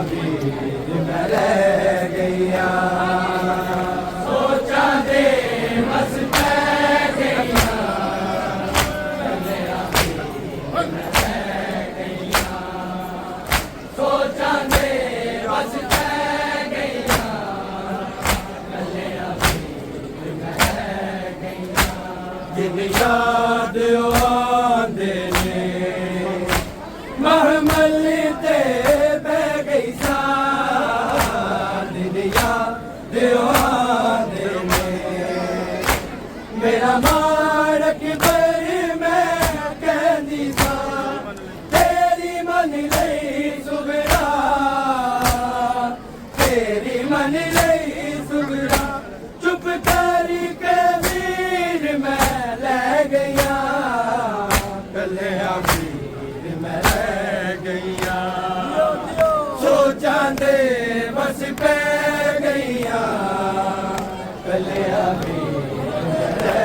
वीर मैं रह गईया सोचा दे बस पै गईया कलिया वीर मैं रह गईया सोचा दे बस पै गईया कलिया वीर मैं रह गईया जिन याद आंदे ने महमल ते बह गई सा दिन याद आंदे ने मेरा मारक पर मैं कहंदी सा तेरी मन लई सुगरा तेरी मन लई सुगरा चुप करके वीर मैं ले गया कलिया वीर मैं रह गईया सोचा दे बस पै गईया कलिया वीर मैं रह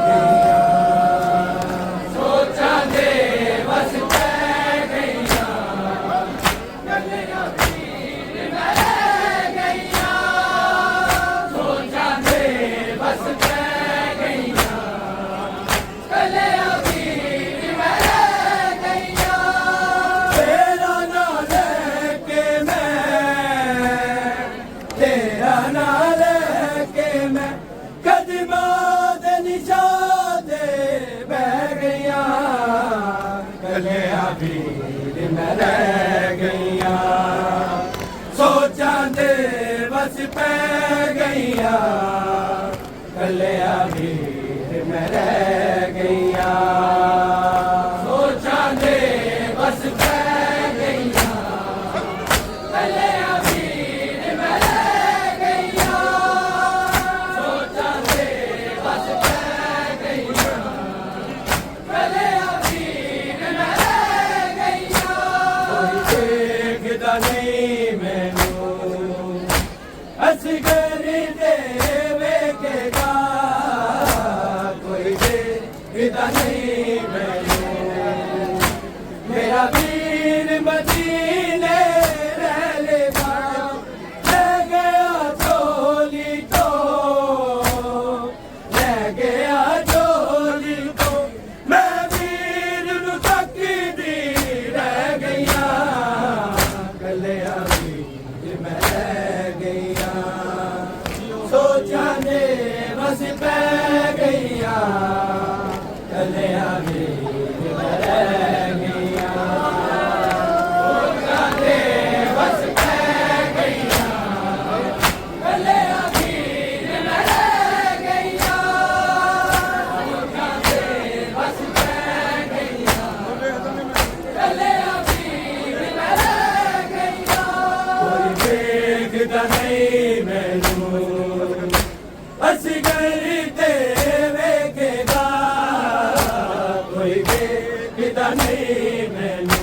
गईया सोचा दे बस पै गईया कलिया वीर मैं रह गईया सोचा दे बस पै गईया कलिया वीर मैं रह गईया तेरा ना लेके मैं तेरा ना लेके मैं कदमा दे निशान दे बह गईया कलिया वीर मैं रह गईया सोचा दे बस पै गईया कलिया वीर मैं रह गईया सोचा दे बस पै गईया कलिया वीर मैं रह गईया सोचा दे बस पै गईया कलिया वीर मैं रह गईया कोई देखदा नहीं मैनू असगर दे वेखेगा कोई देखदा नहीं मैनू मेरा वीर मदीने रह लेगा ले गया झोली तो ले गया झोली तो मैं वीर नू तकदी रह गईया कलिया वीर मैं रह गईया सोचा दे बस पै गईया कलिया वीर मैं रह गईया सोचा दे बस पै गईया कलिया वीर मैं रह गईया सोचा दे बस पै गईया कलिया वीर मैं रह गईया कोई देखदा नहीं मैनू असगर ते वेखेगा कोई देखदा नहीं मैनू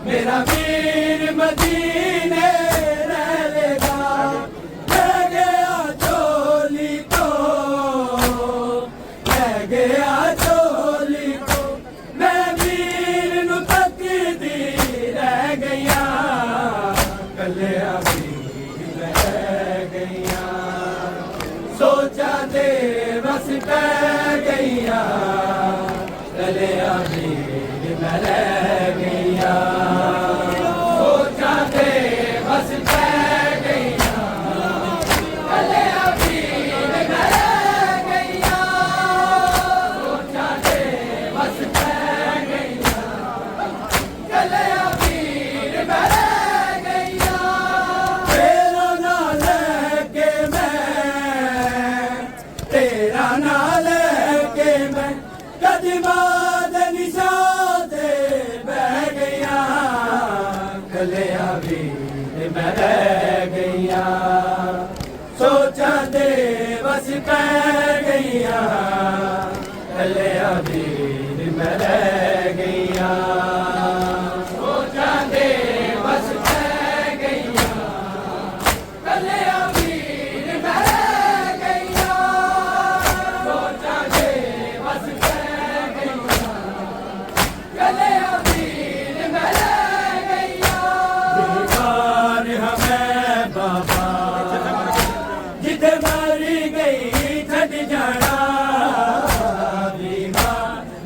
मेरा वीर मदीने रह लेगा ले गया झोली तो ले गया झोली तो मैं वीर नू तकदी रह गईया कलिया वीर मैं रह गईया सोचा दे बस पै गईया कलिया वीर मैं रह गईया सोचा दे बस पै गईया कलिया वीर मैं रह गईया सोचा दे बस पै गईया कलिया वीर मैं रह गईया तेरा ना लेके मैं तेरा ना लेके मैं कदमा दे निशान दे बह गईया कलिया वीर मैं रह गईया सोचा दे बस पै गईया कलिया वीर मैं रह गईया सोचा दे बस पै गईया कलिया वीर मैं रह गईया सोचा दे बस पै गईया कलिया वीर मैं रह गईया जिथे मारी गई छट जाना बीमा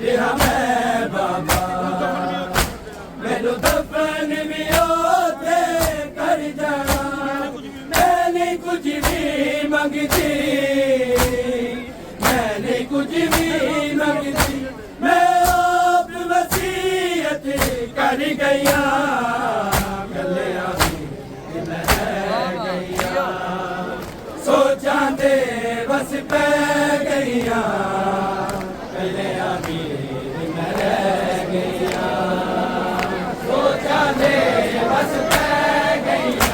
रिहा मैं बाबा मैनू दफन भी ओते कर जाना मैंने कुछ भी मंगती मैंने कुछ भी मंगती मैं आप वसीयत कर गया गलिया भी मैं गया सोचा दे बस पै गईया गलिया भी मैं गया सोचा दे बस पै गईया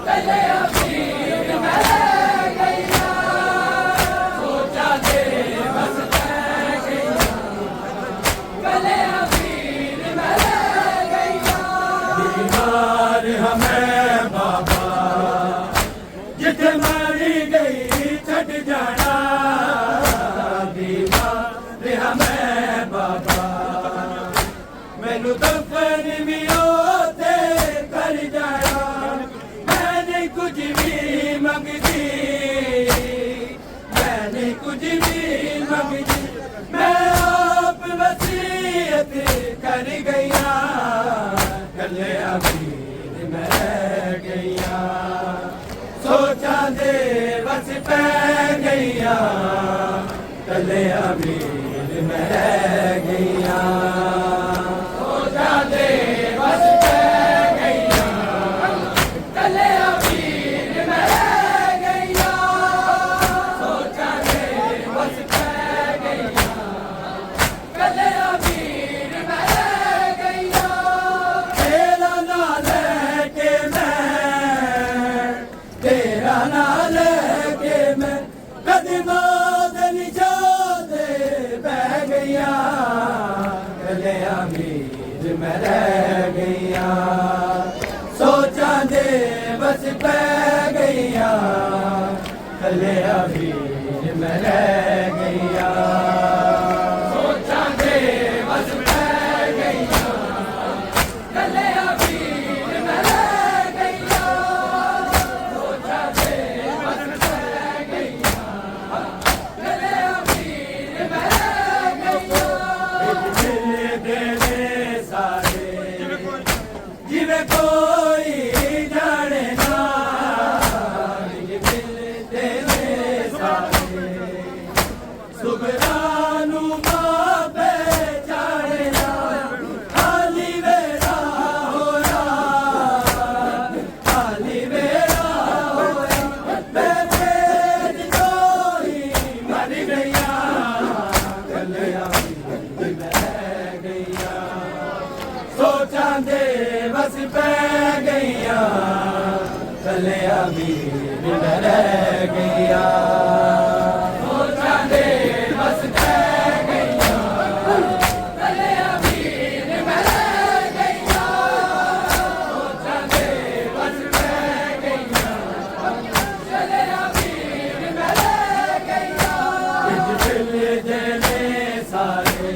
गलिया भी मैं गया सोचा दे बस पै गईया गलिया भी मैं गया बीमार हमें बाबा जिथे मारी गई छट जाना बीमार हमें बाबा मैनू दफन भी ओते कर जाना मैंने कुछ भी मंगती मैंने कुछ भी मंगती मैं आप वसीयत कर गया गले अभी मैं गया सोचा दे बस पै गईया गले अभी मैं गया सोचा दे बस पै गईया गले अभी मैं गया सोचा दे बस पै गईया गले अभी मैं गया तेरा ना लेके मैं तेरा ना लेके मैं कदमा दे निशाने बह गया गले अमीर मैं रह गया सोचा दे बस पै गईया गले अमीर मैं रह गया सोचा दे बस पै गईया गले अमीर मैं रह गया सोचा दे बस पै गईया गले अमीर मैं रह गया दिल देने सारे जिवे कोई जाने ना दिल देने सारे सुगरानू मां पहचाने ना खाली वेला होया खाली वेला होया मैं तेरी कोई मर गया गलिया भी मैं गया सोचा दे बस पै गईया गलिया भी मैं रह गया सोचा दे बस पै गईया गलिया भी मैं रह गया सोचा दे बस पै गईया गलिया भी मैं रह गया दिल देने सारे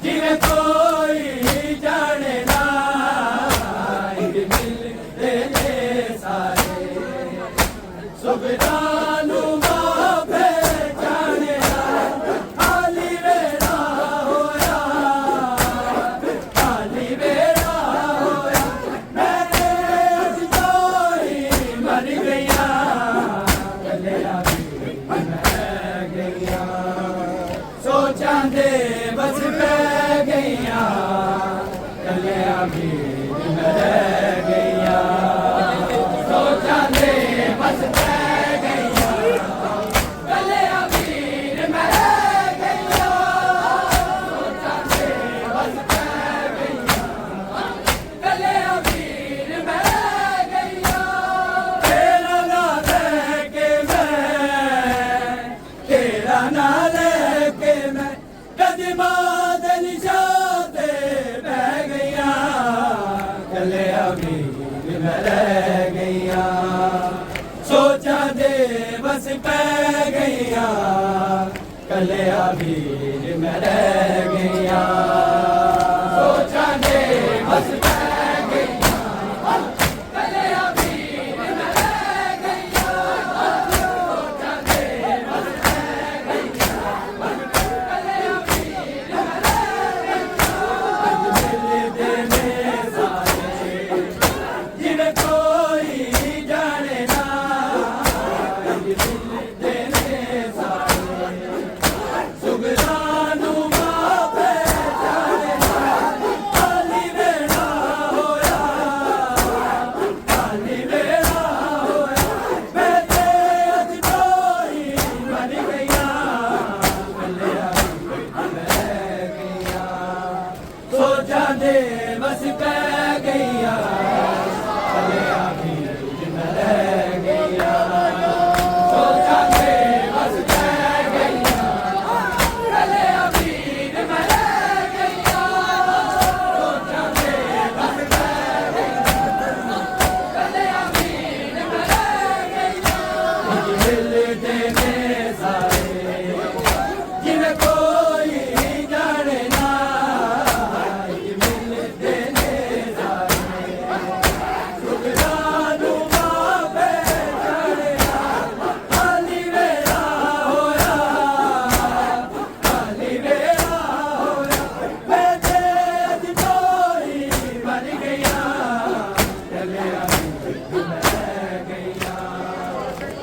जिवे कोई जाने ना दिल देने सारे सुगरानू मां पहचाने ना खाली वेला होया खाली वेला होया मैंने अज कोई मर गया गलिया भी मैं गया सोचा दे बस पै गईया गलिया भी मैं रह गया सोचा दे बस पै गईया गलिया भी मैं रह गया सोचा दे बस पै गईया गलिया भी मैं रह गया तेरा ना लेके मैं तेरा ना लेके मैं कदमा दे निशाने बह गया गले अमीर मैं रह गया सोचा दे बस पै गईया गले अमीर मैं रह गया सोचा दे बस पै गईया गले अमीर मैं रह गया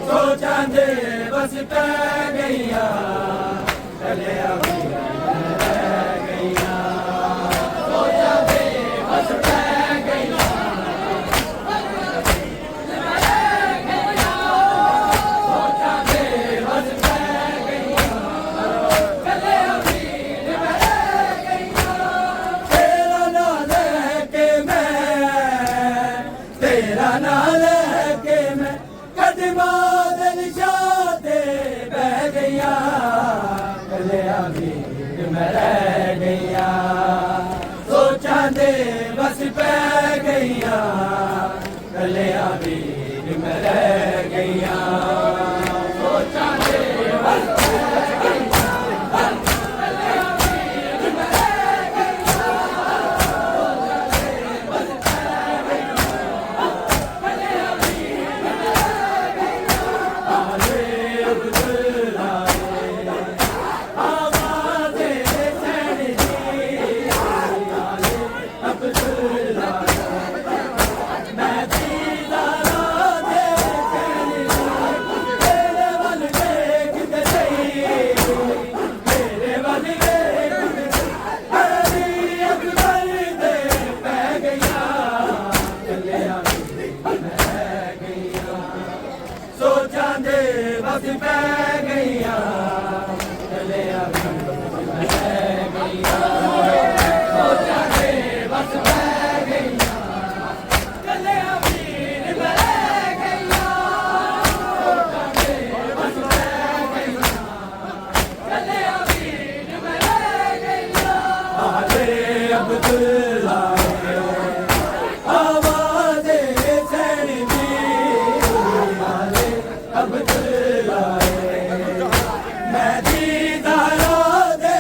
ਸੋਚਾਂ ਦੇ ਬਸ ਪੈ ਗਈਆਂ ਕੱਲਿਆਂ ਵੀ ਰਹਿ ਗਈਆਂ ਸੋਚਾਂ ਦੇ ਬਸ ਪੈ ਗਈਆਂ ਸੋਚਾਂ ਦੇ ਬਸ ਪੈ ਗਈਆਂ ਕੱਲਿਆਂ ਵੀ ਰਹਿ ਗਈਆਂ ਤੇਰਾ ਨਾਂ ਲੈ ਕੇ ਮੈਂ ਤੇਰਾ ਨਾਂ ਲੈ ਕੇ ਮੈਂ ਕਦਮਾਂ ਦੇ ਨਿਸ਼ਾਨ ਤੇ ਬਹਿ ਗਈਆਂ ਕੱਲਿਆਂ ਵੀ ਮੈਂ ਰਹਿ ਗਈਆਂ ਸੋਚਾਂ ਦੇ ਬਸ ਪੈ ਗਈਆਂ ਕੱਲਿਆਂ ਵੀ ਮੈਂ ਰਹਿ ਗਈਆਂ ਸੋਚਾਂ ਦੇ ਬਸ ਸੋਚਾਂ ਦੇ ਬਸ ਪੈ ਗਈਆਂ ਕੱਲਿਆਂ ਵੀ ਰਹਿ ਗਈਆਂ ਸੋਚਾਂ ਦੇ ਬਸ ਪੈ ਗਈਆਂ ਕੱਲਿਆਂ ਵੀ ਰਹਿ ਗਈਆਂ ਸੋਚਾਂ ਦੇ ਬਸ ਪੈ ਗਈਆਂ ਕੱਲਿਆਂ ਵੀ ਰਹਿ ਗਈਆਂ ਆਲੇ ਅਬਦੁੱਲਾ ਆਵਾਜ਼ੇ ਸੈਣੀ ਅਬਦੁੱਲਾ ਮੈਂ ਦੀਦਾਰਾਂ ਦੇ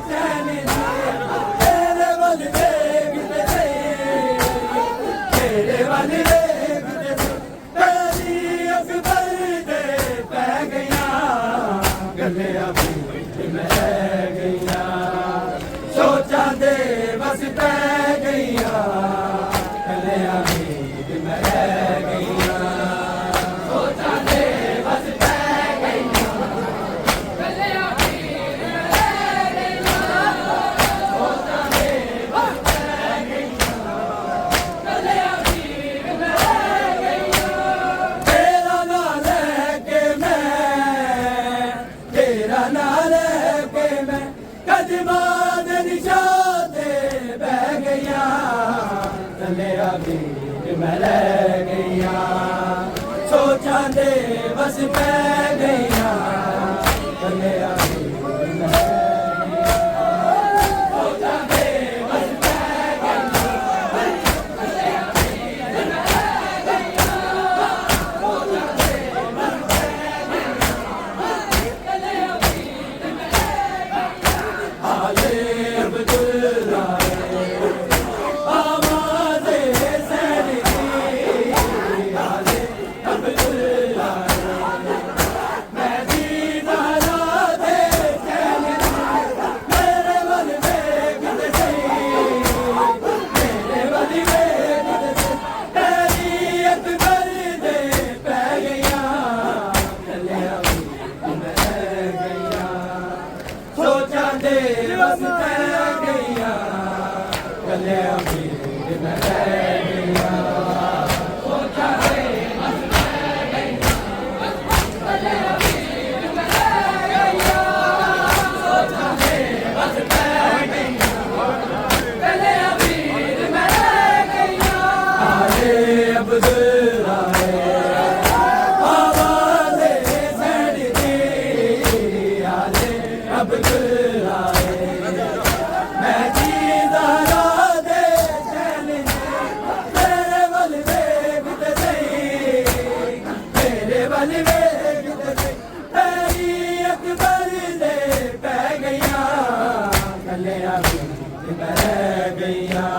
ਚੈਨ ਤੇਰੇ ਵੱਲ ਦੇਖਦੇ ਤੇਰੇ ਵੱਲ ਦੇਖਦੇ ਤੇਰੀ ਅਕਬਰ ਦੇ ਪੈ ਗਈਆਂ ਗੱਲਿਆਂ ਵੀ ਮੈਂ ਰਹਿ ਗਈਆਂ ਸੋਚਾਂ ਦੇ ਬਸ ਪੈ ਗਈਆਂ ਗੱਲਿਆਂ ਵੀ ਮੈਂ ਰਹਿ ਗਈਆਂ ਸੋਚਾਂ ਦੇ ਬਸ ਪੈ ਗਈਆਂ ਕੱਲਿਆਂ ਵੀ ਰਹਿ ਗਈਆਂ ਸੋਚਾਂ ਦੇ ਬਸ ਪੈ ਗਈਆਂ ਕੱਲਿਆਂ ਵੀ ਰਹਿ ਗਈਆਂ ਤੇਰਾ ਨਾਂ ਲੈ ਕੇ ਮੈਂ ਤੇਰਾ ਨਾਂ ਲੈ ਕੇ ਮੈਂ ਕਦਮਾਂ ਦੇ ਨਿਸ਼ਾਨ ਤੇ ਬਹਿ ਗਈਆਂ ਕੱਲਿਆਂ ਵੀ ਮੈਂ ਰਹਿ ਗਈਆਂ ਸੋਚਾਂ ਦੇ ਬਸ ਪੈ ਗਈਆਂ ਕੱਲਿਆਂ ਵੀ ਮੈਂ ਰਹਿ ਗਈਆਂ ਸੋਚਾਂ ਦੇ ਬਸ ਪੈ ਗਈਆਂ ਕੱਲਿਆਂ ਵੀ ਮੈਂ ਰਹਿ ਗਈਆਂ ਸੋਚਾਂ ਦੇ ਬਸ ਪੈ ਗਈਆਂ ਕੱਲਿਆਂ ਵੀ ਮੈਂ ਰਹਿ ਗਈਆਂ ਆਲੇ ਅਬਦੁੱਲਾ ਆਵਾਜ਼ੇ ਸੈਣੀ ਆਲੇ ਅਬਦੁੱਲਾ ਮੈਂ ਦੀਦਾਰਾਂ ਦੇ ਚੈਨ ਮੇਰੇ ਵੱਲ ਵੇਖਦੇ ਮੇਰੇ ਵੱਲ ਵੇਖਦੇ ਤੇਰੀ ਅਕਬਰ ਦੇ ਪੈ ਗਈਆਂ ਕੱਲਿਆਂ ਵੀ ਮੈਂ ਰਹਿ ਗਈਆਂ ਸੋਚਾਂ ਦੇ ਬਸ ਪੈ ਗਈਆਂ ਕੱਲਿਆਂ ਵੀ ਮੈਂ ਰਹਿ ਗਈਆਂ ਸੋਚਾਂ ਦੇ ਬਸ ਪੈ ਗਈਆਂ ਕੱਲਿਆਂ ਵੀ ਮੈਂ ਰਹਿ ਗਈਆਂ ਸੋਚਾਂ ਦੇ ਬਸ ਪੈ ਗਈਆਂ ਕੱਲਿਆਂ ਵੀ ਮੈਂ ਰਹਿ ਗਈਆਂ ਆਲੇ ਅਬਦੁੱਲਾ ਆਵਾਜ਼ੇ ਸੈਣੀ ਆਲੇ ਅਬਦੁੱਲਾ ਮੈਂ ਦੀਦਾਰਾਂ ਦੇ ਚੈਨ ਤੇਰੇ ਵੱਲ ਵੇਖਦੇ ਤੇਰੇ ਵੱਲ ਵੇਖਦੇ ਤੇਰੀ ਅਕਬਰ ਦੇ ਪੈ ਗਈਆਂ ਕੱਲਿਆਂ ਵੀ ਮੈਂ ਰਹਿ ਗਈਆਂ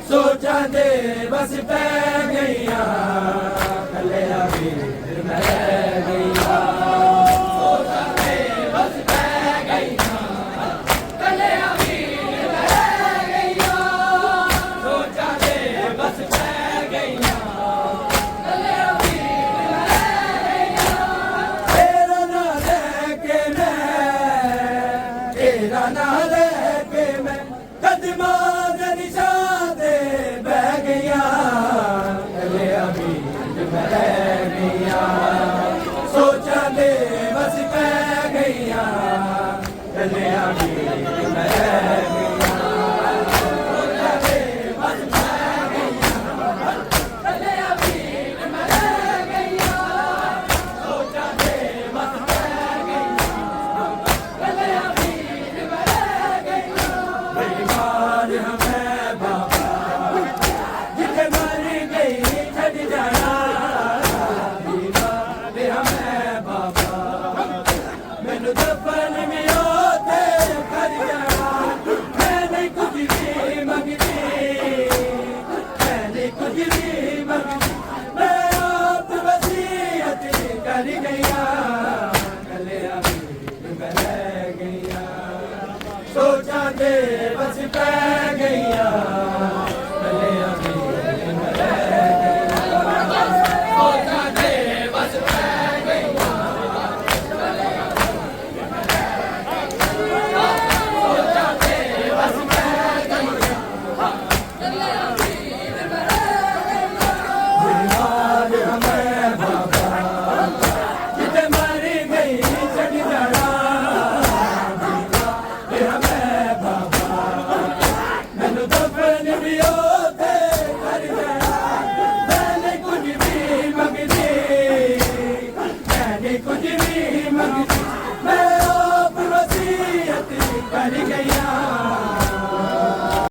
ਸੋਚਾਂ ਦੇ ਬਸ ਪੈ ਗਈਆਂ ਕੱਲਿਆਂ ਵੀ ਮੈਂ ਰਹਿ ਗਈਆਂ ਸੋਚਾਂ ਦੇ ਬਸ ਪੈ ਗਈਆਂ ਕੱਲਿਆਂ ਵੀ ਮੈਂ ਰਹਿ ਗਈਆਂ ਸੋਚਾਂ ਦੇ ਬਸ ਪੈ ਗਈਆਂ ਕੱਲਿਆਂ ਵੀ ਮੈਂ ਰਹਿ ਗਈਆਂ ਕੱਲਿਆਂ ਵੀਰ ਮੈਂ ਰਹਿ ਗਈਆਂ ਸੋਚਾਂ ਦੇ ਬਸ ਪੈ ਗਈਆਂ ਕੱਲਿਆਂ ਵੀਰ ਮੈਂ ਰਹਿ ਗਈਆਂ ਸੋਚਾਂ ਦੇ ਬਸ ਪੈ ਗਈਆਂ ਕੱਲਿਆਂ ਵੀਰ ਮੈਂ ਰਹਿ ਗਈਆਂ ਬੇਈਮਾਨ ਹਾਂ ਮੈਂ ਬਾਬਾ ਜਿੱਥੇ ਮਰ ਗਈ ਛੱਡ ਜਾਣਾ ਬੇਈਮਾਨ ਹਾਂ ਮੈਂ ਬਾਬਾ ਮੈਨੂੰ ਦਫਨ ਵੀ ਉੱਥੇ ਕਰ ਜਾਣਾ ਮੈਂ ਨਹੀਂ ਕੁਝ ਵੀ ਮੰਗਦੀ ਮੈਂ ਨਹੀਂ ਕੁਝ ਵੀ ਮੰਗਦੀ ਮੈਂ ਆਪ ਵਸੀਅਤ ਕਰ ਗਈਆਂ ਕੱਲਿਆਂ ਵੀਰ ਮੈਂ ਰਹਿ ਗਈਆਂ ਸੋਚਾਂ ਦੇ ਬਸ ਪੈ ਗਈਆਂ ਕੱਲਿਆਂ ਵੀਰ ਮੈਂ ਰਹਿ ਗਈਆਂ ਸੋਚਾਂ ਦੇ ਬਸ ਪੈ ਗਈਆਂ ਸੋਚਾਂ ਦੇ ਬਸ ਪੈ ਗਈਆਂ